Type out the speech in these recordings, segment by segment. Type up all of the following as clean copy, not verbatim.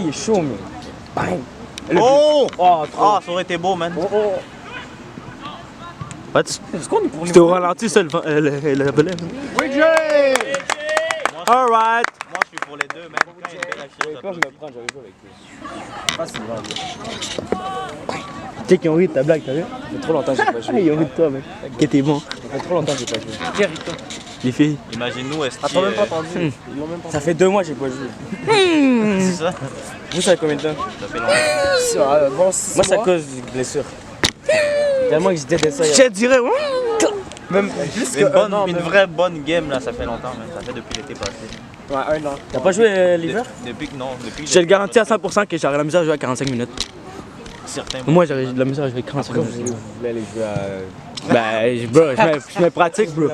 Il est chaud, mais. Bang. Oh! Oh, trop. Ah, ça aurait été beau, man. Oh. Est-ce qu'on est pour C'était au ralenti, ça, le volet. Alright. Moi, je suis pour les deux, man. Quand il fait la chute, Quand je me prends, j'avais joué avec lui. Facilement. Tu sais qu'ils ont ri de ta blague, t'as vu? Ça fait trop longtemps que j'ai pas joué. Ils ont ri de toi, mec. Qui était bon. Ça fait trop longtemps que j'ai pas joué. Qui rit toi? Les filles. Imagine-nous, est-ce Attends, même pas que. entendu. Ils l'ont même pas. Ça fait 2 mois que j'ai pas joué. C'est ça? Vous savez combien de temps? Ça fait longtemps. Bon, moi, c'est à cause d'une blessure. Tellement que j'étais de ça. Je dirais, ouais. Même plus que Une vraie bonne game, là, ça fait longtemps, man. Ça fait depuis l'été passé. Ouais, 1 an. T'as pas joué l'hiver? Depuis que non. Depuis que Je te le garantis à 100% que j'aurais la misère à jouer à 45 minutes. certains. Moi, j'aurais de la misère à jouer 45 Pourquoi minutes. vous voulez aller jouer à. Ben, bro, je me pratique, bro.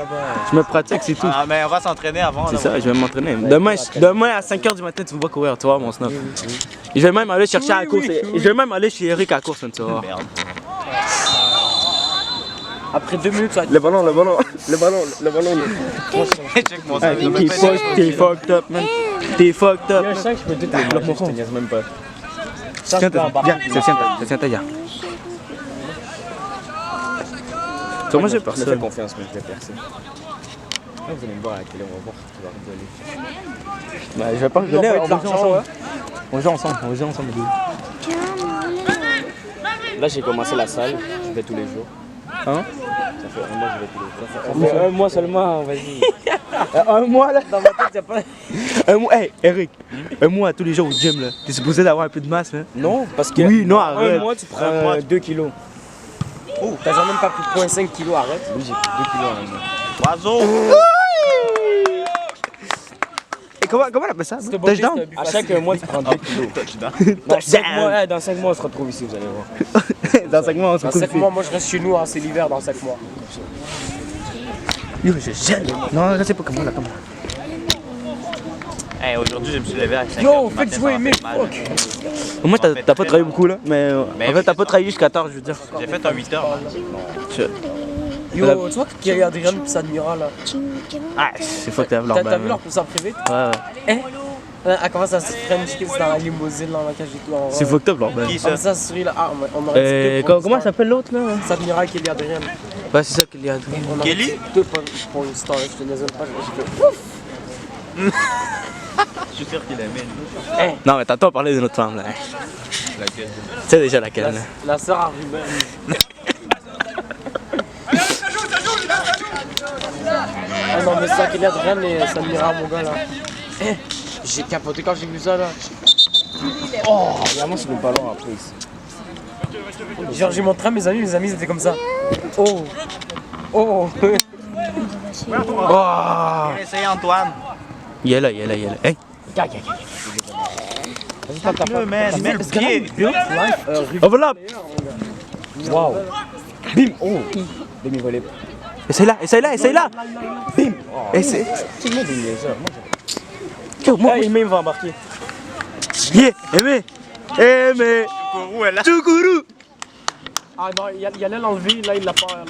Je me pratique, c'est tout. Ah, mais on va s'entraîner avant. C'est ça, je vais m'entraîner. Demain à 5h du matin, tu me vois courir, tu vois, mon snob. Je vais même aller chercher à la course. Je vais même aller chez Eric à la course, tu vois. Merde. Après 2 minutes, ça va être. Le ballon. Check mon T'es fucked up, man. T'es fucked up. Il y a un chat que je peux tout les blocs, je te niaise même pas. Viens, tiens-toi, viens. Moi, j'ai Je me fais personne. confiance, mais je vais percer. Là, vous allez me voir à la télé, on va voir qui va rigoler. Bah, je vais pas rigoler, on va jouer ensemble. On joue ensemble. Là, j'ai commencé la salle, je vais tous les jours. Hein? Ça fait 1 mois, je vais tous les jours. Ça fait 1 mois seulement, vas-y. Un mois là? Dans ma tête, y'a pas. Un mois, hey, Eric, un mois tous les jours au gym là. T'es supposé d'avoir un peu de masse là. Non, parce que. Oui, non, arrête. 1 mois, tu prends 2 kilos. Oh, t'as genre même pas pris 0,5 kilos, arrête. Oui, j'ai pris 2 kilos en 1 mois. Oiseau! Et comment on appelle ça? Touchdown? À chaque mois, tu prends 2 kilos. Dans 5 mois, on se retrouve ici, vous allez voir. Dans 5 mois, on se Dans retrouve 5 ici. mois, moi je reste chez nous, c'est l'hiver dans 5 mois. Yo, je gèle. Non, je sais pas comment là, comment. Hey, aujourd'hui, je me suis levé à 5h. Yo, faites jouer, mais fuck! Au moins, t'as pas travaillé beaucoup là, mais en fait, t'as pas travaillé jusqu'à tard, je veux dire. J'ai fait un 8h. Yo, tu vois qu'il y a Adrien et Admira là? Ah, c'est fucked up leur T'as vu leur poussée en privé? Ouais. Elle commence à se French kiss dans la limousine là, quand j'ai tout en C'est fucked up leur belle. Qui ça? Comme ça, souris là. Ah, on aurait dit Comment s'appelle l'autre là? Admira Kelly Adrien. Ouais, c'est ça qu'il y a. On aurait Kelly? dit deux pour une star, je te niaise pas, je fais ouf! Je suis sûr qu'il aimait. Non, mais t'entends parler de notre femme là. Laquelle? Tu sais déjà laquelle là. La sœur à Ruben. Ah non, mais ça, Kelly Adrien et Samira, mon gars là. J'ai capoté quand j'ai vu ça là. Oh, vraiment sur le ballon après ici. Genre j'ai montré à mes amis ils étaient comme ça. Oh. Oh! Essaye Antoine. Il est là. Hey! Le man, mets le pied. Overlap! Wow. Bim. Oh. Demi-volée. Essaye là! Bim! Essaye! Tout le monde est niaiseur. Moi, il va embarquer. yeah! Aimé! Kourou est là. Tchoukourou! Ah non, il allait l'enlever, là il l'a pas.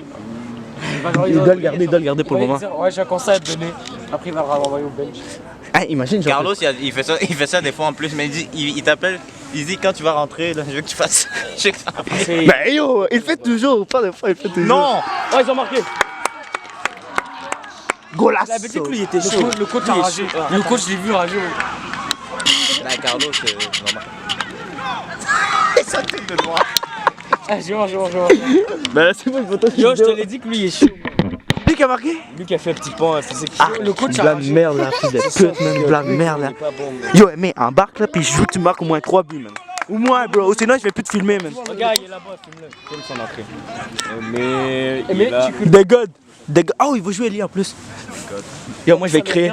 Il doit le garder pour le moment. Ouais, j'ai un conseil à te donner. Après, il va le renvoyer au bench. Ah, imagine, genre. Carlos, il fait ça des fois en plus, mais il t'appelle, il dit quand tu vas rentrer, là, je veux que tu fasses ça. Je sais que ça va faire. Ben yo, il fait toujours, pas de fois, il fait toujours. Non! Oh, ils ont marqué! Golasso! La bêtise, lui, il était chaud. Le coach a ragé. Le coach, je l'ai vu rager. Là, Carlos, c'est normal. Ça tête de noir. Ah, je vois. Ben là, c'est moi une photo. Yo, je te l'ai dit que lui, il est chaud. Lui qui a marqué? Lui qui a fait petit pont physique. Ah, Le coach a la ragé. merde là, fils de pute, man, la merde là. Yo, mais embarque là, puis je veux que tu marques au moins 3 buts, man. Au moins, bro, sinon je vais plus te filmer, man. Regarde, il est là-bas, filme-le. Filme son entrée. Mais. The God! Oh, il va jouer lui en plus. Yo, moi je vais créer.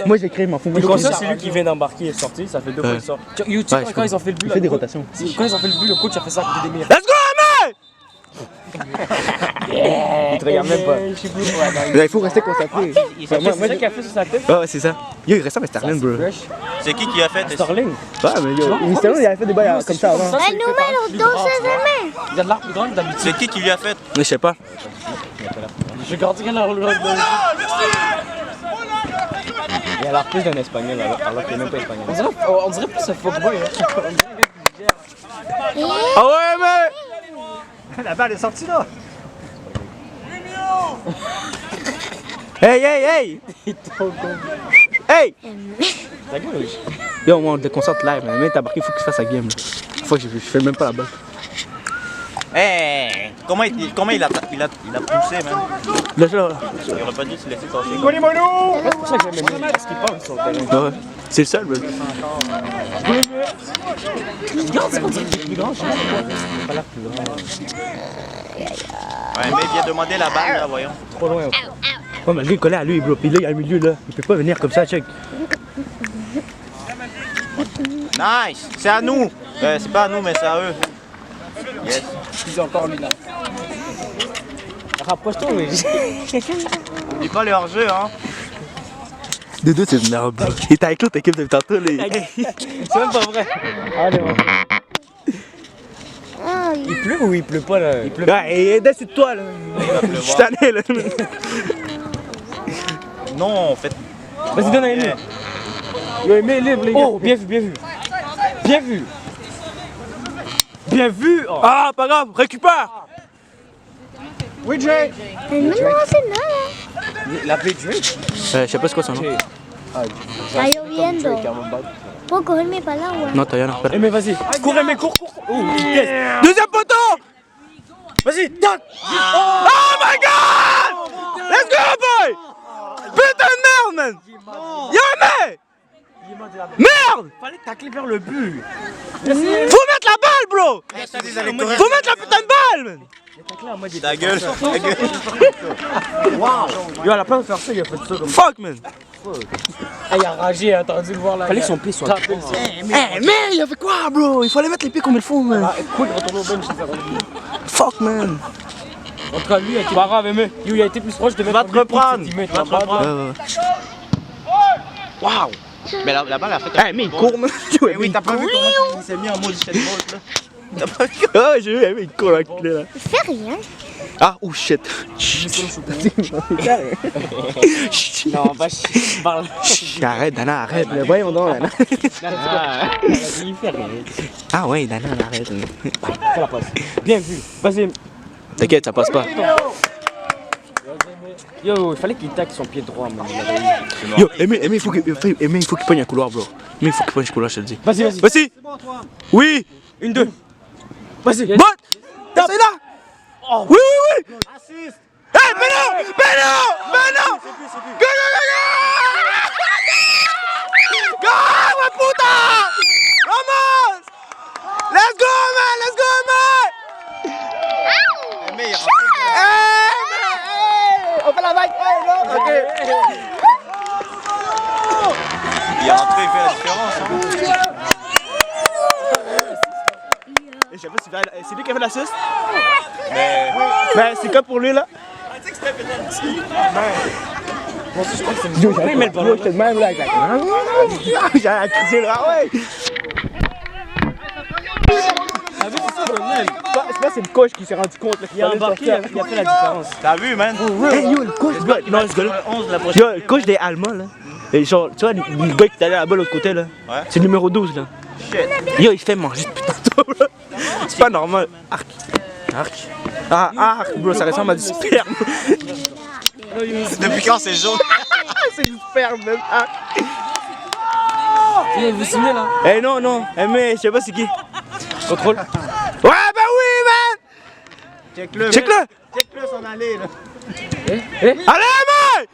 Moi je vais créer, m'en fous. Le conscient, c'est lui qui vient d'embarquer et sortir, ça fait 2 fois qu'il sort. Tu sais, quand ils ont fait le but, Il fait des rotations. Quand ils ont fait le but, le coach a fait ça à côté des murs. Let's go, Amé! Il te regarde même pas. Il faut rester concentré. C'est ça qu'il a fait sur sa tête. Ouais, c'est ça. Yo, il ressemble à Sterling, bro. Ouais, C'est qui a fait? Starling. mais yo, Sterling, il avait fait des bails comme ça avant. Un numéro 12 Il a de l'art plus grand que d'habitude. C'est qui lui a fait? Mais je sais pas. Je garde qu'il a Il a l'air plus d'un espagnol alors qu'il est même pas espagnol. On dirait plus un fuckboy. Ah ouais, mais. La balle est sortie là. Hey, hey, hey! Hey! Yo, on déconcentre live, mais t'as marqué, faut que tu fasses la game. Faut que je fais même pas la balle. Hey, comment il a poussé, man? Là, là. Il aurait pas dû se laisser passer. C'est pour ça que j'aime aimer parce qu'il parle sur le terrain. Ouais, c'est le seul, man. Regarde, c'est qu'on dirait qu'il est plus grand. Je sais pas pourquoi. Il a pas l'air plus grand. Ouais, mais viens demander la balle, là, voyons. Trop loin. Ouais, mais le gars, il collait à lui, bro. Puis là, il y a un milieu, là. Il peut pas venir comme ça, check. Nice! C'est à nous! C'est pas à nous, mais c'est à eux. Yes. Ils ont encore lui là. Rapproche-toi, mais. Oublie pas les hors-jeux, hein? Dodo, c'est une merde, bro. Il était avec l'autre équipe depuis tantôt, là. C'est même pas vrai. Allez, on va. Il pleut ou il pleut pas là? Il pleut. Ouais, et dessus de toi, là. Je suis tanné, là. Non, en fait. Vas-y, donne un Aimé. Yo, Aimé, libre, les gars. Oh, bien vu, bien vu. Bien vu. Bien vu. Oh. Ah, pas grave, récupère! Oui, Jay. No, no hace nada. L'appelé Drake. Je sais pas c'est quoi son nom. Está lloviendo. ¿Puedo coger mi paraguas? Non, t'as rien à faire. Aimé, vas-y. Cours, Aimé, cours, cours. Oh, vitesse. Deuxième poteau! Vas-y, tac. Oh my god! Let's go, boy! Putain de merde, man! Yo, mais! Merde! Fallait tacler vers le but. Faut mettre la balle, bro! Faut mettre la putain de balle, man! Ta gueule, ta gueule. Yo, à la place de faire ça, il a fait ça comme ça. Fuck, man! Ah, il a ragé, il a attendu de voir là. Fallait que son pied soit tapé. Eh, mais il a fait quoi, bro? Il fallait mettre les pieds comme il faut, man. Ah, cool, retourne au bench. Fuck, man. En tout cas, lui, il a été pas grave, Aimé. Yo, il a été plus proche de mettre. Va te reprendre. Va te reprendre. Waouh! Mais la balle a fait Eh, mais il court, man. Eh oui, t'as pas vu comment il s'est mis en mode shitbolt, là? T'as pas vu? Ah, j'ai vu, il court avec là. Fais rien. Ah, oh shit. Non, va chier. Parle. Arrête, Dana, arrête. Mais voyons donc, Dana. Il fait rien. Ah ouais, Dana, arrête. Fais la passe. Bien vu. Vas-y. T'inquiète, ça passe pas. Yo, il fallait qu'il tacle son pied droit, man. Yo, Aimé, il faut qu'il pogne un couloir, bro. Mais il faut qu'il pogne un couloir, je te le dis. Vas-y, vas-y. Vas-y. Oui. Une, deux. Vas-y. Bon. C'est là. Oui, oui, oui. Assist! Eh, mais non. Mais non. Mais non. Go, go, go, go. Go, ma puta. Vamos. Let's go, man. Let's go, man. Mais il rentre. On fait la vague. Non. Ok. Il est rentré, il fait la différence, hein. Je sais pas si c'est lui qui a fait l'assist. Mais. Mais c'est comme pour lui là. J'avais mis le ballon. J'étais de même là avec la. J'avais crié le ouais. C'est pas c'est le coach qui s'est rendu compte là. Il a embarqué, il a fait la différence. T'as vu, man? Hey yo, le coach, non, ce gars-là. 11 la prochaine. Yo, le coach des Allemands là. Et genre, tu vois, le gars qui est allé là-bas de l'autre côté là. Ouais. C'est le numéro 12 là. Shit. Yo, il se fait manger depuis tantôt là. C'est pas normal. Arc. Arc. Ah, arc, bro, ça ressemble à du sperme. Depuis quand c'est jaune? C'est du sperme même. Arc. Vous signez là? Eh non, non, eh, mais je sais pas c'est qui. Contrôle. Ouais, bah oui, man! Check-le. Check-le! Check-le son allée, là. Allez, mec!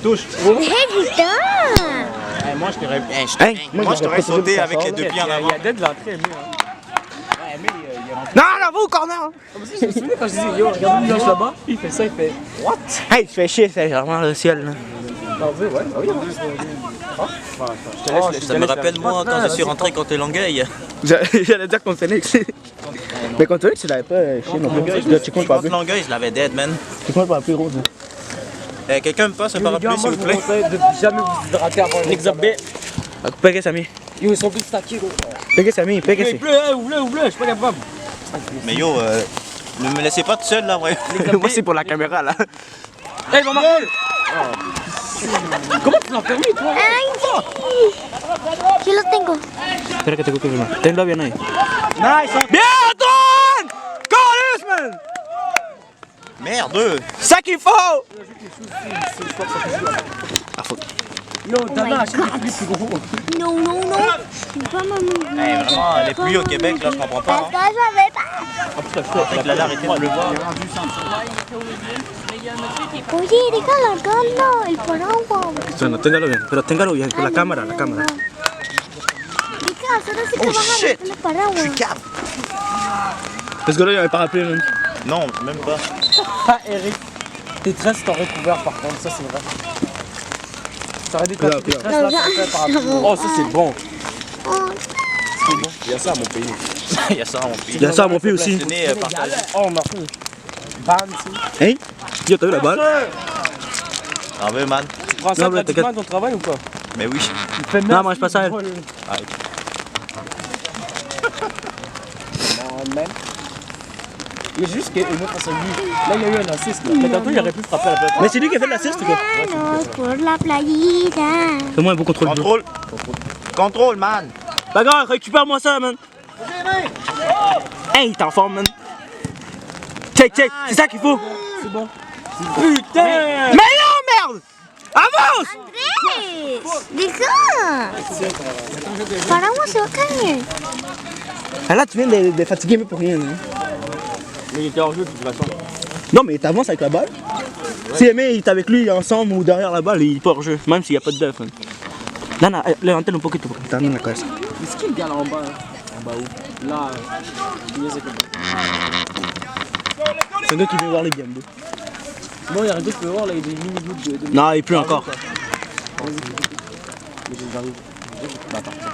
Touche. Putain. Moi, je t'aurais. Hein? Moi, je t'aurais sauté avec les deux pieds en Il y avant. a d'être l'entrée, Aimé. Non, là, va au corner! Hein. Je me souviens quand je disais, yo, regarde, il lance là-bas. Il fait ça, il fait. What? Hey, il fait chier, c'est vraiment le ciel. Là. Non, ouais, ouais. Ah oui, Ça me rappelle, moi, quand je suis rentré contre Longueuil. J'allais dire contre Phoenix. Mais contre Phoenix, tu l'avais pas chier non plus. Tu comptes pas Contre plus. Longueuil, je l'avais dead, man. Tu comptes pas plus, Rose. Quelqu'un me passe un parapluie, s'il vous plaît? de jamais vous hydrater avant un examen. Pégay, Samy. Yo, ils sont tous stackés, gros. Pégay, Samy. Pégay, c'est. Ouvre-le, je suis pas capable. Mais yo, ne me laissez pas tout seul, là, ouais. Moi, c'est pour la caméra, là. Hey, il va marquer! Comment tu l'as permis, toi? Ay, sí lo tengo. Espera que te coque bien. Tenlo bien ahí. Nice. Bien, Antoine! Goalisman! Merde! Ça qu'il faut! Ah, faut. Yo, Dana, achète des pluies plus gros. Non, non, non. C'est pas maman. Hey, vraiment, les pluies au Québec, là, je comprends pas. Parce que je savais pas. Avec la arrêté de pleuvoir. Oye, déjala cargarlo, el paraguas. Bueno, téngalo bien, pero téngalo bien, con la cámara, la cámara. Déjala, ahora sí te Oh, vas a shit. meter el paraguas. Cave! Parce que là, il y a un parapluie, man. Non, même pas. Ah, Eric, tes tresses t'ont recouvert par contre, ça c'est vrai. T'aurais dû taper tes tresses là, ça fait par Oh, ça c'est bon. Il y a ça à mon pays. Il y a ça à mon pays. Il y a ça à mon pays aussi. Passionné, partagé. Oh, Marco. Ban, tu sais. Hein? Yo, t'as vu la balle? En veux, man? Tu prends ça Non, mais gratuitement à t'inquiète. ton travail ou quoi? Mais oui. Il fait Non, mange pas ça, elle. Non, même. Il y a juste qu'une autre face à lui. Là, il y a eu un assist. Mais tantôt, il aurait pu frapper à la place. Mais c'est lui qui a fait l'assist ou quoi? Vámonos por la playita. Fais-moi un beau contrôle bleu. Contrôle. Contrôle, man. Pas grave, récupère-moi ça, man. Hey, t'es en forme, man. Check, check, c'est ça qu'il faut. C'est bon. Putain! Mais non, merde! Avance! Andrés, deja. Paraguas se va a caer. Ah là, tu viens de fatiguer, mais pour rien. Hein. Mais il était hors jeu de toute façon. Non, mais t'avances avec la balle. Si Aimé il est avec lui ensemble ou derrière la balle, il est pas hors jeu, même s'il n'y a pas de def. Hein. Là, levante un poquito porque está en la cabeza. Mais c'est qui le gars là en bas? En bas où? Là, il y a c'est comme C'est un gars qui vient voir les games. Bon, il y a rien d'autre que voir là, il y a des mini-gouttes de. Non, il pleut encore. Mais j'arrive. Bah, partir.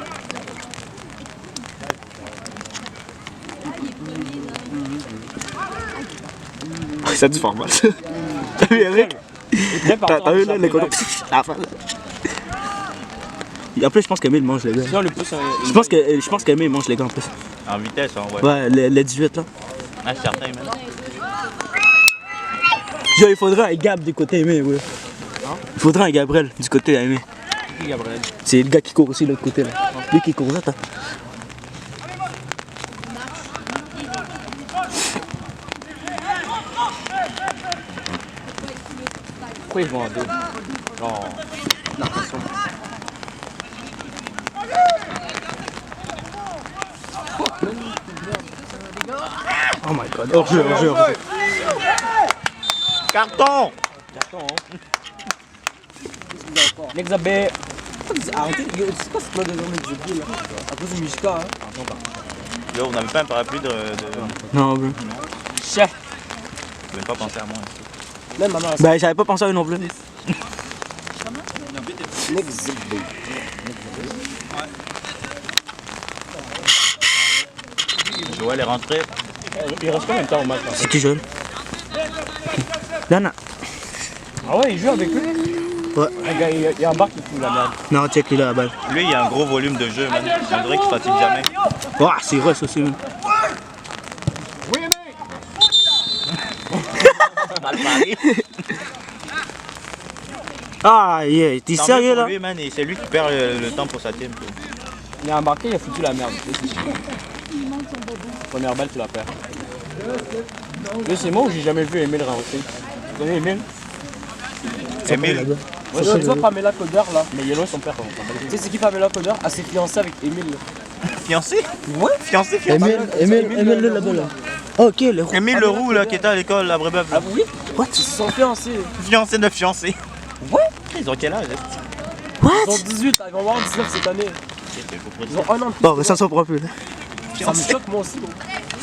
Ça a dû faire mal. T'as vu Eric? T'as vu là, les coteaux? À la fin. Et en plus, je pense qu'Aimé il mange les gars. Sinon, le plus. Je pense qu'Aimé il mange les gars en plus. En vitesse, hein, ouais. Ouais, les 18 là. Ah, c'est certain, man. Genre, il faudrait un Gab du côté Aimé, ouais. Il faudrait un Gabriel du côté Aimé. Qui, Gabriel? C'est le gars qui court aussi de l'autre côté là. Lui qui court là, t'as. Pourquoi ils vont en deux? Genre. Natation. Oh my god. Hors jeu, hors jeu, hors jeu. Carton! Carton, hein? L'exabé. Arrêtez, c'est quoi ce plat de journée que j'ai dit là? À cause du Mishka, hein? Yo, on n'avait pas un parapluie de... Non, bro. Chef! Je même pas pensé à moi. Même maman, Ben, j'avais pas pensé à eux non plus. l'exabé. Joël est rentré. Il reste combien de temps au match? C'est qui jeune? Lana. Ah ouais, il joue avec lui? Ouais. Le gars, il embarque, il fout la merde. Non, check, il a la balle. Lui, il a un gros volume de jeu, man. On dirait qu'il fatigue jamais. Oh, c'est vrai, ça aussi, man. Mal parlé. Ah, yeah, t'es Tant sérieux mieux pour là? lui, man, et c'est lui qui perd le temps pour sa team. Il a embarqué, il a foutu la merde. Première balle, tu la perds. Là, c'est moi où j'ai jamais vu Emile rentrer. Tu connais Emile? Emile, Moi, je vois Pamela Coder là, mais il est loin son père. Tu sais, c'est qui Pamela Coder? Ah, c'est fiancé avec Emile. fiancé? Ouais? Fiancé, Emile le là-bas là. Ok, le roux. Emile Leroux, là, qui était à l'école à Brébeuf. Ah oui? What? Ils se sont fiancés. Fiancé de fiancé. Ouais? Ils ont quel âge? Ils ont 18, ils vont avoir 19 cette année. Ils ont un an de plus. Bon, mais ça s'en prend plus là. Ça me choque moi aussi. Gros.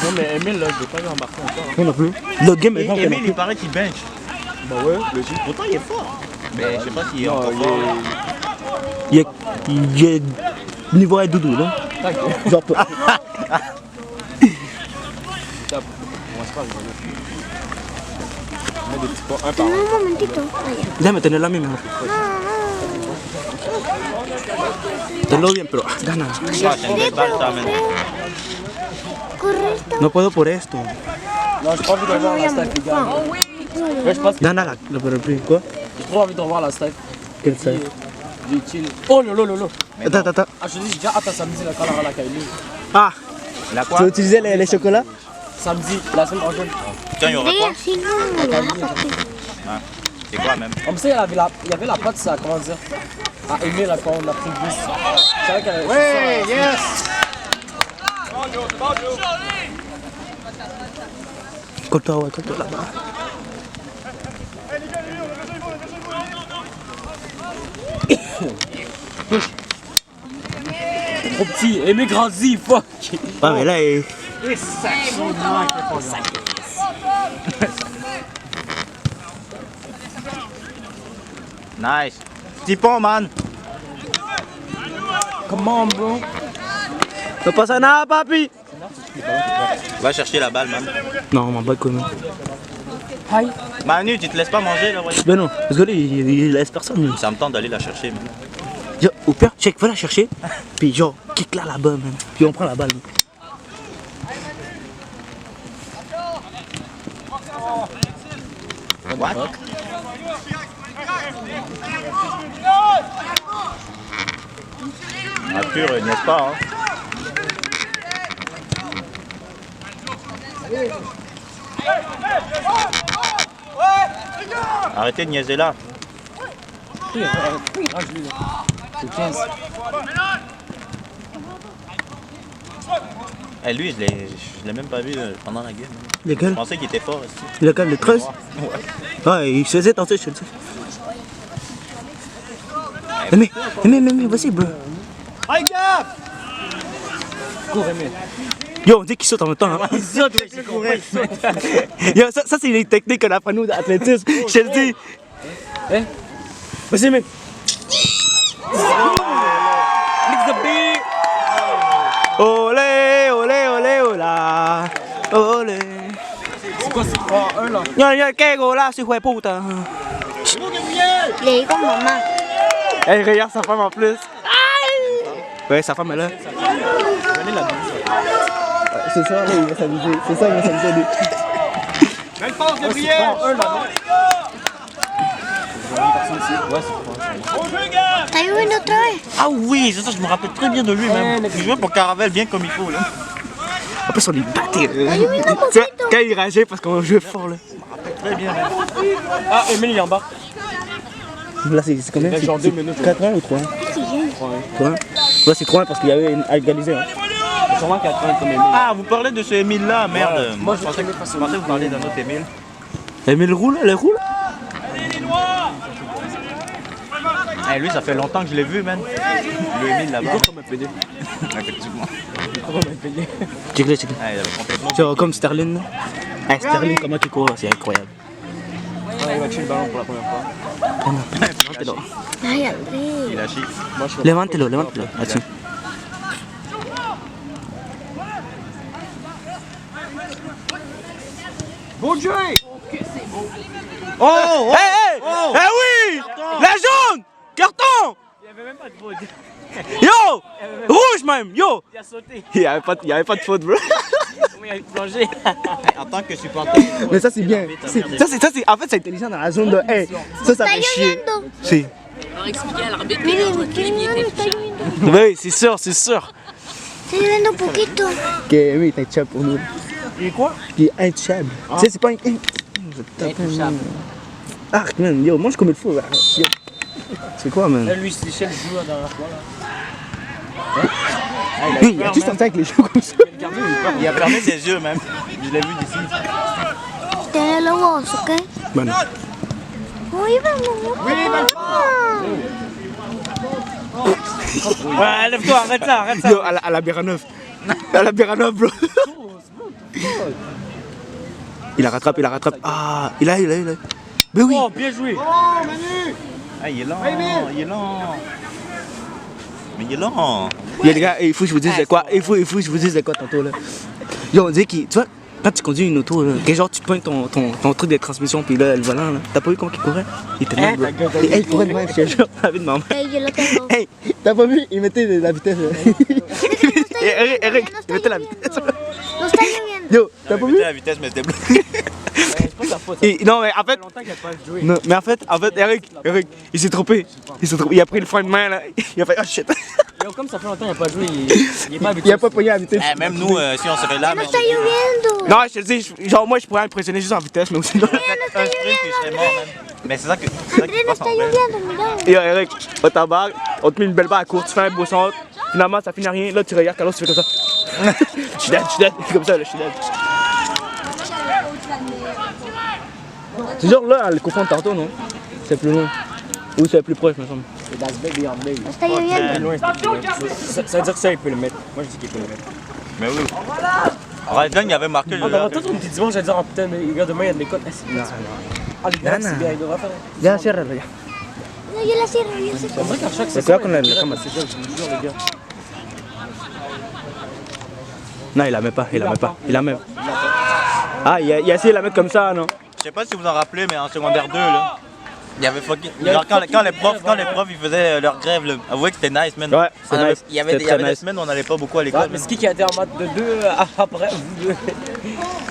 Non, mais Emile, là, je l'ai pas vu embarquer encore. Hein. Moi non plus. Le game est Et grand. Emile, il paraît qu'il bench. Bah ouais, logique. Pourtant, il est fort. Mais je sais pas s'il est Non, encore il fort. Il est niveau à doudou là. T'inquiète. Genre pas. On va se faire rigoler. On met des petits points, un par un. Un momentito. Ya me tenés la misma. Tenlo bien, pero. Dana, Ah, c'est une belle balle, ça, man. Correcto. no puedo por esto. Non, j'ai pas envie de voir la staff, les gars. Ouais, je pense que Dana, la parapluie, quoi? J'ai trop envie de revoir la Steph. Quel ça? J'ai chill. Oh lolo lolo. Attends. Ah, je te dis, j'ai déjà hâte à samedi la Kalara la Kaili. Ah! La Tu quoi? veux utiliser les chocolats? Samedi, la semaine prochaine. Tiens, il y aura quoi? Sinon, C'est quoi même? Comme ça, il y avait la pote, ça, comment dire, à aimer là quand on a pris le bus. C'est vrai qu'elle. Oui, yes! Colle-toi, ouais, colle-toi là-bas. Trop petit, aimer grandi, fuck. Ouais, mais là, Et ça, Nice. Petit pont, man. Comment, bro? t'as pas ça, non, papi? Va chercher la balle, man. Non, on m'en bat comme. Hi. Manu, tu te laisses pas manger là, voyons. Ben non, parce que là, il laisse personne. Lui. Ça me tente d'aller la chercher, man. Yo, au pire, check, va la chercher. Puis genre, kick là là-bas, man. Puis on prend la balle. Man. What? Ah, pur, n'est-ce pas, hein? Arrêtez de niaiser là. Il rage lui là. C'est 15. Eh, lui, je l'ai même pas vu pendant la game. Je Lequel? pensais qu'il était fort aussi. Lequel, le 13? Ouais. Ouais, il se faisait tenter, je te le dis. Mais, vas-y, bro. Cours, Aimé. Yo, on dit qu'il saute en même temps. Hein. Il saute, Yo, ça c'est les techniques qu'on apprend nous d'athlétisme. Je te le dis. Eh? Vas-y, mec. Mix the beat. Olé, olé, olé, ola. Olé. C'est quoi, c'est 3-1 là? Yo, qué golazo, hijo de puta. le digo mamá. Hey, regarde sa femme en plus. Ouais, sa femme est là. C'est ça, oui, il va s'amuser. C'est ça, il va s'amuser lui. Belle passe, Gabriel! C'est 3-1 là. ¿Está lloviendo otra vez? Ah oui, c'est ça, je me rappelle très bien de lui même. Il jouait pour Caravelle bien comme il faut là. En plus, on les battait. Tu vois, quand il rageait parce qu'on jouait fort là. Très bien même. Ah, Emile il est en bas. Là, c'est combien? Il reste genre 2 minutes. 4-1 ou 3-1? 3-1. Ouais, c'est 3-1 parce qu'il y avait une à égaliser. Hein. Sûrement 4-1 comme Emile. Ah, vous parlez de ce Émile là, merde. Ouais. Moi, je pensais que vous parliez d'un autre Émile. Mais le roule, le roule. Eh, lui, ça fait longtemps que je l'ai vu, man. Le Émile là-bas. Il court comme un PD. Effectivement. Il court comme un PD. Check-le. Ah, il avait complètement. Genre comme Sterling là. Hey, Sterling, comment il court là, c'est incroyable. Ouais, il va tuer le ballon pour la première fois. Levantelo. Ay, Andrés. Il a chic. Moi, je suis Levantelo, là-dessus. Beau jeu! Oh! Hey, hey! Eh oui! La jaune! Carton! Il y avait même pas de faute. Yo! Rouge même! Yo! Il a sauté. Il y avait pas de faute, bro. Comment il a plongé? En tant que supporter. Mais ça, c'est bien. En fait, c'est intelligent dans la zone de. Hey, ça Está fait chier. lloviendo. Si. Miren, está lloviendo, está lloviendo. Oui, c'est sûr, c'est sûr. Está lloviendo un poquito. Ok, oui, t'es intouchable pour nous. Il est quoi? Il est intouchable. Tu sais, c'est pas un. Intouchable. Ah, man, yo, mange comme il faut. Là. Yo. C'est quoi, man? Là, lui, Michel joue la dernière fois là. Oui, il a tout sorti avec les joues comme ça. Le gardien, il est peur. Il a fermé ses yeux même. Je l'ai vu d'ici. Tiene los ojos, ¿ok? Man. Uy, vamos. Ouais, lève-toi, arrête ça. Yo, à la Béranov. À la Béranov, bro. Il la rattrape. Ah, il a. Mais oui. Oh, bien joué. Ah, il est lent. Il est lent. Mais il est lent. Yo, les gars, il faut que je vous dise de quoi. Il faut que je vous dise de quoi tantôt, là. Yo, on dit qu'il. Tu vois, quand tu conduis une auto, là, que genre tu pointes ton truc de transmission, puis là, le volant, là. T'as pas vu comment il courait? Il était là, bro. Hey, il courait de même, je te jure, la vie de maman. Hey, yo lo tengo. Hey, t'as pas vu? Il mettait la vitesse. Eric, il mettait la vitesse. No está lloviendo. Yo, t'as pas vu? La vitesse, mais c'était bloqué. Non, mais en fait. Non, mais en fait, Eric, il s'est trompé. Il a pris le frein de main là. Il a fait, oh shit. Comme ça fait longtemps qu'il n'a pas joué, il est pas habitué. Il a pas pogné à la vitesse. Même nous, si on serait là, Me está lloviendo. Non, je te dis, genre moi je pourrais impressionner juste en vitesse, mais aussi. un sprint, puis je serais mort, man. Mais c'est ça qui André, no passe está en vrai. lloviendo, mira. Et Eric, on t'embarque, on te met une belle barre à court, tu fais un beau centre, finalement ça finit à rien, là tu regardes Carlos, tu fais comme ça. Je suis dead, comme ça là, je suis dead. C'est genre là, le confond de tantôt, non? C'est plus loin. Ou c'est plus proche, me semble. C'est Das Baby en Baby. Me está lloviendo. C'est loin, c'est loin. Ça veut dire que ça, il peut le mettre. Moi, je dis qu'il peut le mettre. Mais oui. Redline, il avait marqué On le. aura tout un petit dimanche à dire, oh putain, mais les gars, demain, il y a de l'école. Ah, c'est bien. Ah, les gars, c'est bien, il devrait faire. Ya, cierra ya. No, yo la cierro, yo sé. On dirait qu'à chaque C'est session, quoi qu'on a le caméra? c'est ça, je vous jure, les gars. Non, il la met pas, il la met pas. Il la met. Ah, il a essayé de la mettre comme ça, non? Je sais pas si vous en rappelez, mais en secondaire 2, là. Il y avait fucking. Genre, quand les profs ils faisaient leur grève, là, avouez que c'était nice, man. Ouais, c'est nice. Il y avait C'était très des nice. semaines où on n'allait pas beaucoup à Ouais, l'école. mais c'est qui a été en maths de 2 après vous deux?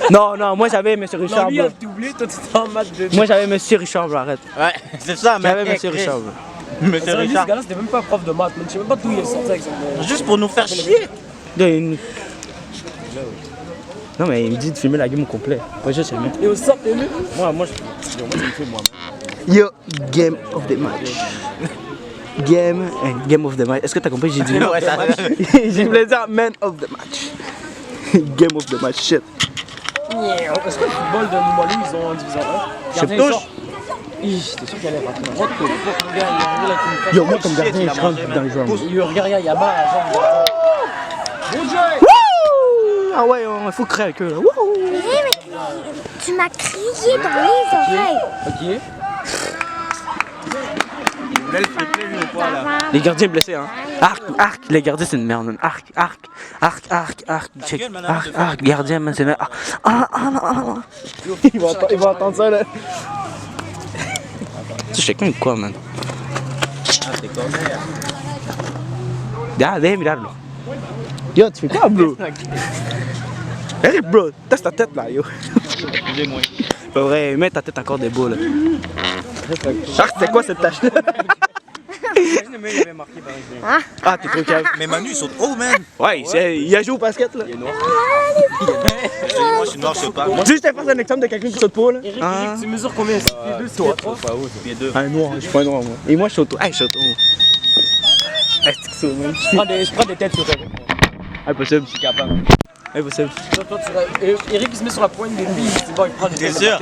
Non, moi j'avais Monsieur Richard. Non, lui, Bro. a tout oublié, toi, tu étais en maths de 2. Moi j'avais Monsieur Richard, bro, arrête. Ouais, c'est ça, mais. J'avais Monsieur Richard, bro. Monsieur Ce Richard. gars-là, c'était même pas prof de maths, man. Je sais même pas d'où il est sorti avec son. Juste pour nous faire chier. Non, mais il me dit de filmer la game au complet. Pas juste filmer. Et au sort, t'es mieux? Moi, je me fais moi. Yo, game of the match. Game of the match. Est-ce que t'as compris? J'ai dit. Ouais, ça- J'ai voulu dire man of the match. Game of the match, shit. Est-ce que le football de Limoilou, ils ont en division 1? Je touche. J'étais sûr qu'il allait rater. Droite, côte, faut que le gars, il arrive là, qu'il nous fasse- Yo, moi comme gardien, je rentre dans les joueurs. Il regarde, il y a barre à la jambe. Bon jeu! Wouh! Ah ouais, il faut créer avec eux là. Wouh! Mais tu m'as crié dans les oreilles. Ok. Ça va. Les gardiens blessés, hein. Arc, les gardiens c'est une merde, man. Arc, check. gueule, man, Arc, gardien, man, c'est une merde. Non. Il va entendre ça, là. Tu sais comme quoi, man? Mirarlo. Yo, tu fais quoi, bro? Hey, bro, teste ta tête, là, yo. Excusez-moi. Pas vrai, mets ta tête encore des beaux, là. Arc, c'est quoi cette tâche-là? Ah, t'es trop calme. Mais Manu, il saute haut, man. Ouais, il a joué au basket, là. Moi, je suis noir, je sais pas. Juste faire un exemple de quelqu'un qui saute pas, là. Eric, tu mesures combien? C'est pieds 2, c'est pieds 3? Pied 2. Ah, noir, je suis pas noir, moi. Et moi, je saute haut. Ah, je saute haut. Est-ce que c'est même? Je prends des têtes sur Eric. Impossible. Je suis capable. Impossible. Toi, Eric, il se met sur la pointe des filles, c'est bon, il prend des T'es têtes. sûr?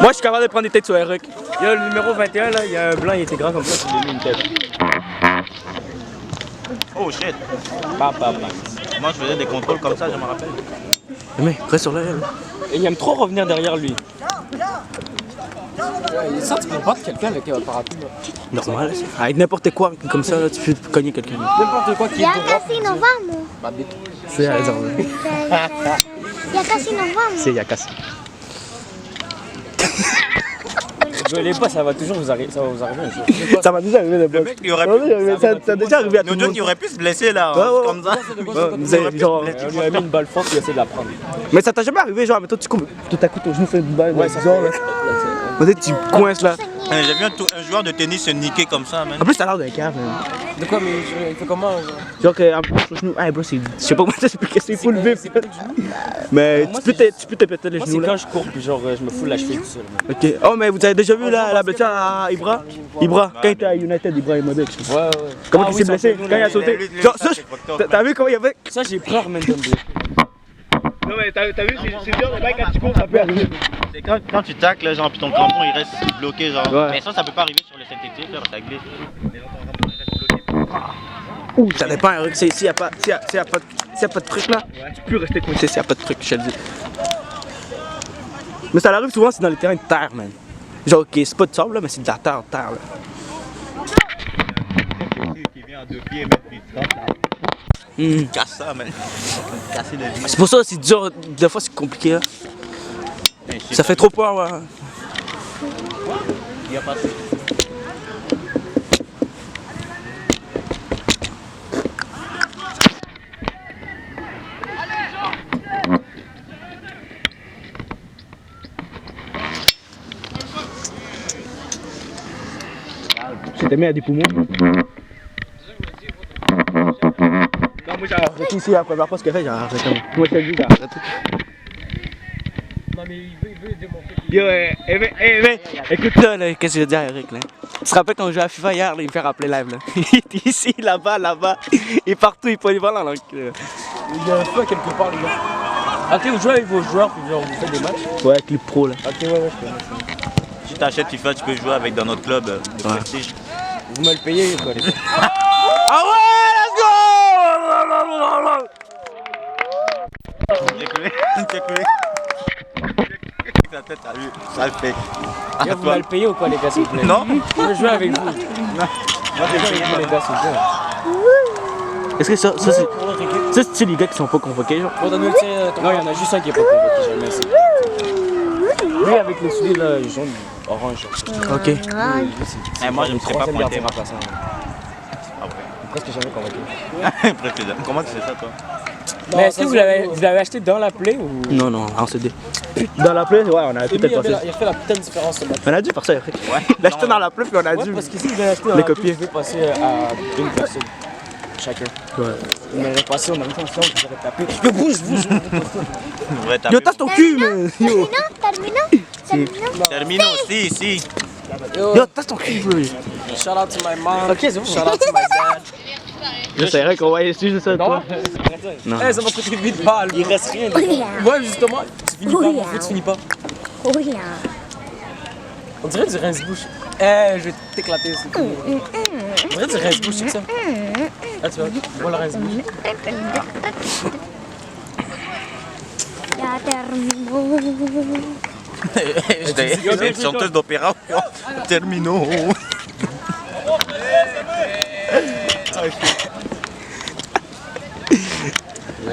Moi, je suis capable de prendre des têtes sur Eric. Il y a le numéro 21, là, il y a un blanc, il était grand comme ça, il lui a mis une tête. Oh shit. Bam. Moi, je faisais des contrôles comme ça, je me rappelle. Mais, reste sur l'aile. Et il aime trop revenir derrière lui. Ça, tu peux battre quelqu'un avec un parapluie, là. Normal. Avec n'importe quoi, comme ça, là, tu peux cogner quelqu'un. N'importe quoi qui est Ya droit. casi nos vamos. Bah, mais tout. C'est à réserver. Ya casi nos vamos. C'est Yakas. Gueulez pas, ça va toujours vous arriver, ça va vous arriver un jour. Ça m'a déjà arrivé de Le bloc. mec, il aurait pu. Ça a déjà arrivé à tout Nos le deux monde. qui auraient pu se blesser là, Ouais, ouais, comme ça. Vous avez, genre, On lui a mis une balle forte, il essaie de la prendre. mais ça t'a jamais arrivé, genre, mais toi, tu coupes tout à coup ton genou fait une balle. Ouais, c'est genre, là. Peut-être tu coinces là. J'ai vu un joueur de tennis se niquer comme ça, man. En plus, t'as l'air d'un cave. De quoi, mais il fait comment? Genre que en plus, le genou. Ah, bro, c'est. Je sais pas comment ça s'explique, c'est full vif. Mais tu peux te péter les Moi, genoux c'est là. quand je cours, puis genre, je me fous la cheville tout seul. Ok. Oh, mais vous avez déjà vu la blessure à Ibra? Ibra, quand il était à United, Ibra est mauvais. Ouais. Comment Ah il oui, s'est son blessé? genou, Quand il a là, sauté. lui, Genre, ça, ça, c'est fucked up. t'as vu comment il y avait. Ça, j'ai peur, même, de me blesser. Non, mais t'as vu, c'est dur, le mec, quand tu cours, ça peut arriver. C'est quand tu tacles, là, genre, puis ton crampon il reste bloqué, genre. Ouais. Mais ça peut pas arriver sur les synthétiques, là, ça glisse. Mais genre, ton crampon il reste bloqué. Ouh, ça dépend, Eric. S'il y a pas de truc là, tu peux rester coincé s'il y a pas de truc, je te le dis. Mais ça arrive souvent, c'est dans les terrains de terre, man. Genre, ok, c'est pas de sable là, mais c'est de la terre, là. Qui vient à 2 pieds, man, puis il tape, là. Casse ça, man. Casser le lit. C'est pour ça, c'est dur, des fois c'est compliqué là. Ça fait trop peur, ouais. Il a passé. T'es mis à des poumons. Non, moi j'ai arrêté ici la première fois ce qu'elle fait, j'ai arrêté. Moi je te le dis, j'ai arrêté. Non, mais il veut démontrer. Yo, écoute-le, là, qu'est-ce que je veux dire, Eric, là. Tu te rappelles quand on jouait à FIFA hier, là, il me fait rappeler live, là. Il était ici, là-bas, il est partout, il est polyvalent, là. Il y a un feu quelque part, les gars. Ok, vous jouez avec vos joueurs, puis genre, vous faites des matchs. Ouais, avec les pros, là. Ok, ouais, je connais. Si t'achètes FIFA, tu peux jouer avec dans notre club de prestige. Vous me le payez ou quoi, les gars? Ah ouais, let's go! T'es coulé. La tête à lui, ça le fait. Yo, vous me le payez ou quoi, les gars, s'il vous plaît? Non? Je veux jouer avec vous. Moi, Je veux jouer avec vous, les gars, s'il vous plaît. Est-ce que ça c'est les gars qui sont pas convoqués, genre? Bon, donne-nous le tien. Non, il y en a juste un qui est pas convoqué, je le mets ici. Lui, avec les souliers, là, jaune, orange. Ok. Moi, je me serais pas pointé. remplaçant. Presque jamais convoqué. Précédent. Comment tu sais ça, toi? Mais est-ce que vous l'avez acheté dans la play ou. Non, en CD. Dans la plaie, ouais, on a peut-être passé. Il a fait la putain de différence ce match. On a dû faire ça, Eric. Ouais. L'acheter dans la plaie, puis on a dû. Ouais, parce qu'ici, il a acheté dans Les la play, copier. je vais passer à une personne. Chacun. Ouais. Il m'aurait passé, on a mis ensemble, je vous aurais tapé. Je bouge. Ouais, t'as Yo, vu. tasse ton cul, man! Yo! Termino, si. Yo, tasse ton cul, bro! Shout out to my mom. Ok, c'est bon. Shout out to my dad. Yo, c'est vrai qu'on va essayer ça, toi. Non. Eh, ça m'a coûté 8 balles. Il reste rien. Ouais, justement, tu finis pas. En fait, tu finis pas. Oh là. On dirait du rince-bouche. Eh, je vais t'éclater aussi. On dirait du rince-bouche, c'est ça. Ah, tu vois, le rince-bouche. Ya terminó. J'étais une chanteuse d'opéra. Termino. Ouais,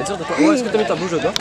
est-ce que t'as mis ta bouche dedans?